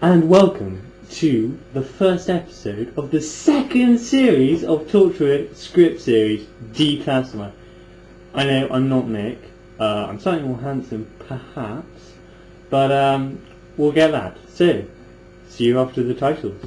And welcome to the first episode of the second series of Torchwood script series, Declassified. I know I'm not Nick, I'm slightly more handsome perhaps, but we'll get that. So, see you after the titles.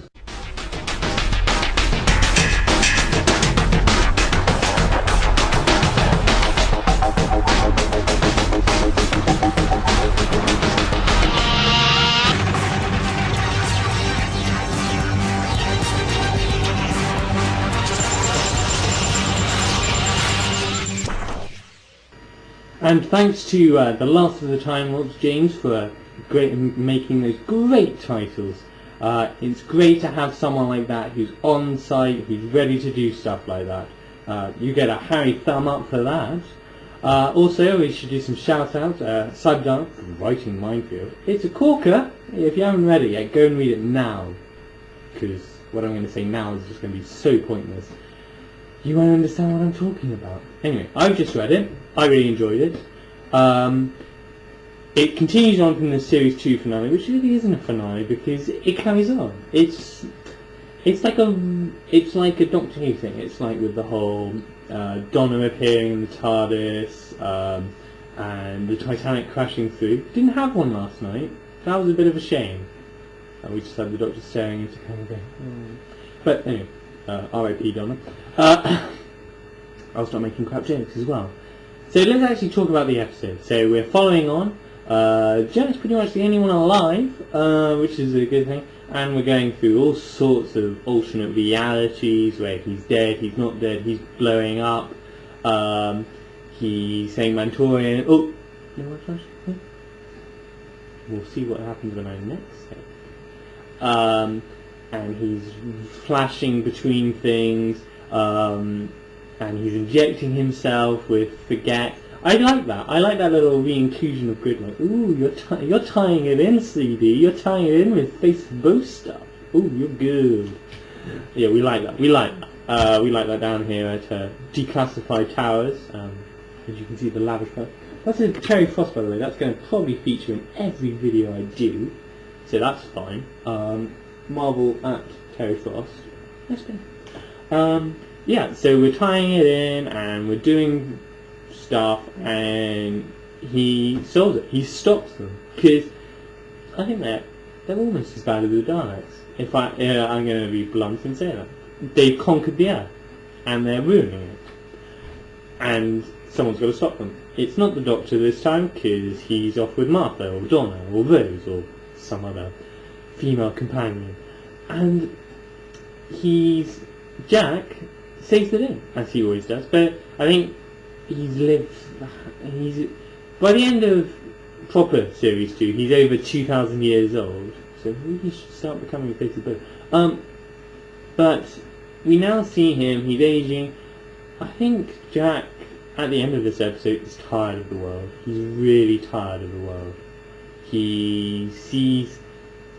And thanks to the Last of the Time Lords, James, for making those great titles. It's great to have someone like that who's on site, who's ready to do stuff like that. You get a Harry thumb up for that. Also, we should do some shout-outs. Cyberdark for writing Mindfield. It's a corker. If you haven't read it yet, go and read it now. Because what I'm going to say now is just going to be so pointless. You won't understand what I'm talking about. Anyway, I've just read it. I really enjoyed it. It continues on from the Series 2 finale, which really isn't a finale because it carries on. It's like a Doctor Who thing. It's like with the whole Donna appearing in the TARDIS and the Titanic crashing through. Didn't have one last night. That was a bit of a shame. We just had the Doctor staring into kind of going. But anyway, R.I.P. Donna. I'll start making crap jokes as well. So let's actually talk about the episode. So we're following on. Jen's pretty much the only one alive, which is a good thing. And we're going through all sorts of alternate realities where he's dead, he's not dead, he's blowing up. He's saying Mantorian. Oh, you know what? We'll see what happens when I next say. And he's flashing between things. And he's injecting himself with forget. I like that. I like that little re-inclusion of grid. Like, ooh, you're tying it in, CD. You're tying it in with Facebook stuff. Ooh, you're good. Yeah, we like that. We like that. We like that down here at Declassified Towers. As you can see, the lavish. That's a Terry Frost, by the way. That's going to probably feature in every video I do. So that's fine. Marvel at Terry Frost. That's good. Yeah, so we're tying it in and we're doing stuff and he solves it. He stops them because I think they're almost as bad as the Daleks. I'm going to be blunt and say that. They've conquered the Earth and they're ruining it. And someone's got to stop them. It's not the Doctor this time because he's off with Martha or Donna or Rose or some other female companion. And Jack saves the day, as he always does, but I think by the end of proper Series 2, he's over 2,000 years old, so maybe he should start becoming a face of both. But we now see him, he's aging. I think Jack, at the end of this episode, is tired of the world. He's really tired of the world. He sees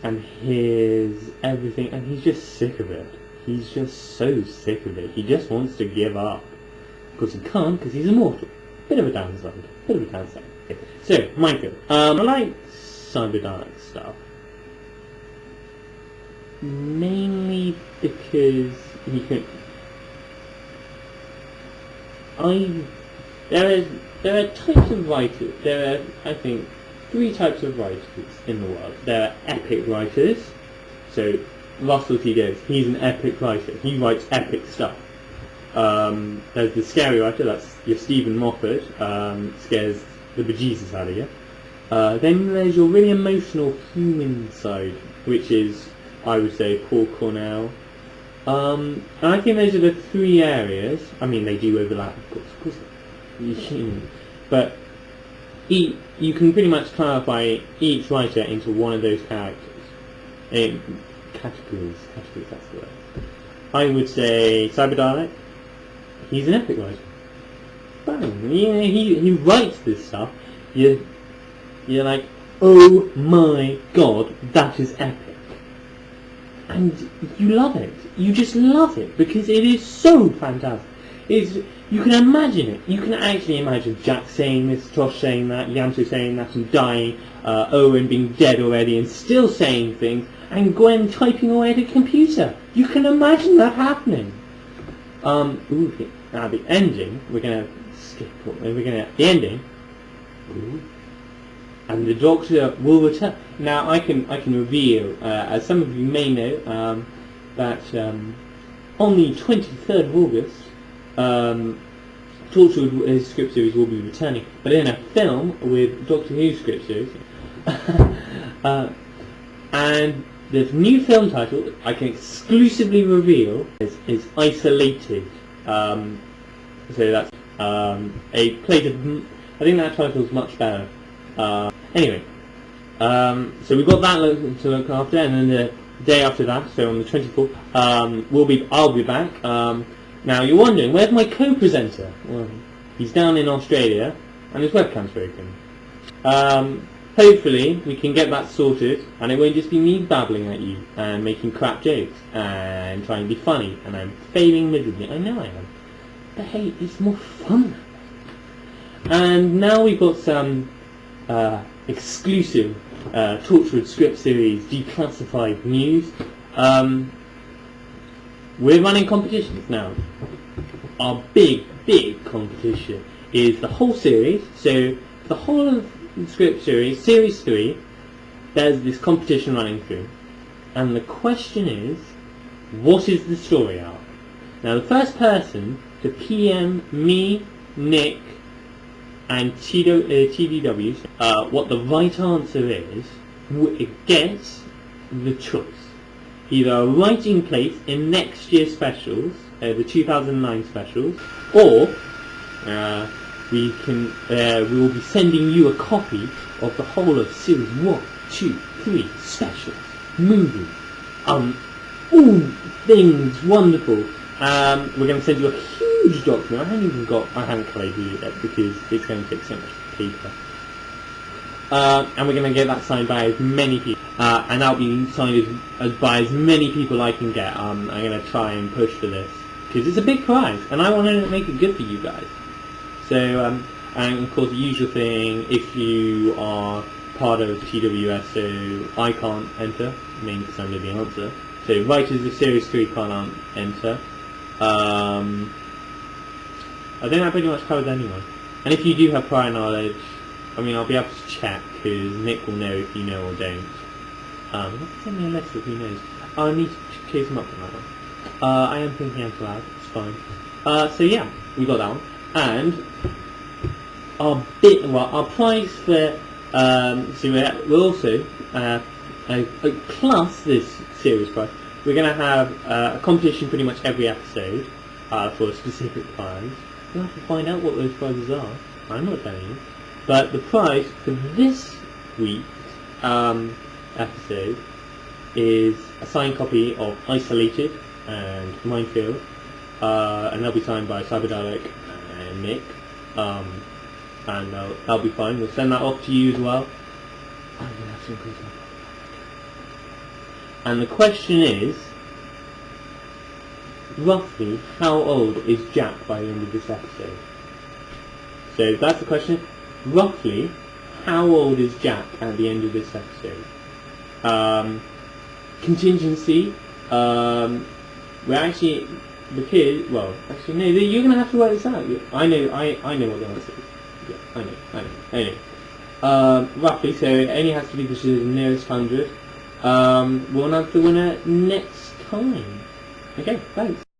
and hears everything, and he's just sick of it. He's just so sick of it. He just wants to give up. Of course he can't, because he's immortal. Bit of a downside. Okay. So, Mindfield. I like Cyberdark stuff. Mainly because he can... There are types of writers. There are, I think, 3 types of writers in the world. There are epic writers. So, Russell T Davies, he's an epic writer. He writes epic stuff. There's the scary writer, that's your Stephen Moffat, scares the bejesus out of you. Then there's your really emotional human side, which is, I would say, Paul Cornell. And I think those are the 3 areas. I mean, they do overlap, of course. But you can pretty much clarify each writer into one of those characters. Categories, that's the word. I would say Cyberdark, he's an epic writer. Bang! He writes this stuff. You're like, oh my god, that is epic. And you love it. You just love it because it is so fantastic. you can imagine it. You can actually imagine Jack saying this, Tosh saying that, Yanto saying that and dying, Owen being dead already and still saying things, and Gwen typing away at a computer. You can imagine that happening. Now the ending, we're gonna skip. The ending. And the Doctor will return. Now I can reveal, as some of you may know, that on the 23rd of August, Torchwood script series will be returning, but in a film with Doctor Who script series. And the new film title I can exclusively reveal is Isolated. So that's a plate of. I think that title is much better. Anyway, so we've got that to look after, and then the day after that, so on the 24th, I'll be back. Now you're wondering, where's my co-presenter? Well, he's down in Australia, and his webcam's broken. Hopefully we can get that sorted, and it won't just be me babbling at you and making crap jokes and trying to be funny, and I'm failing miserably. I know I am, but hey, it's more fun. And now we've got some exclusive Torchwood script series Declassified news. We're running competitions now. Our big competition is the whole series. So the whole of the script series, series 3, there's this competition running through. And the question is, what is the story arc? Now the first person to PM me, Nick, and TDW, what the right answer is, gets the choice. Either a writing place in next year's specials, the 2009 specials, or we will be sending you a copy of the whole of series 1, 2, 3 specials, movies, all things wonderful. We're going to send you a huge document. I haven't collated it yet because it's going to take so much paper. And we're going to get that signed by as many people, and that'll be signed by as many people I can get. I'm going to try and push for this because it's a big prize, and I want to make it good for you guys. So, and of course, the usual thing: if you are part of TWS, so I can't enter, mainly because I know the answer. So, writers of Series 3 can't enter. I think that pretty much covers anyone. And if you do have prior knowledge, I mean, I'll be able to check, because Nick will know if you know or don't. Send me a list of who knows. I need to chase him up on that one. I am thinking out loud, it's fine. So yeah, we got that one. And our prize for, so we're also, plus this series prize, we're going to have a competition pretty much every episode for a specific prize. You'll have to find out what those prizes are. I'm not telling you. But the prize for this week's episode is a signed copy of Isolated and Mindfield, and they'll be signed by Cyberdalek and Nick, and that'll be fine. We'll send that off to you as well. I'm gonna have to increase my... And the question is, roughly how old is Jack by the end of this episode? So that's the question. Roughly, how old is Jack at the end of this episode? Contingency. We're actually the kid. Well, actually no. You're gonna have to work this out. I know what the answer is. Yeah, I know. Roughly. So it only has to be the nearest 100. We'll announce the winner next time. Okay, thanks.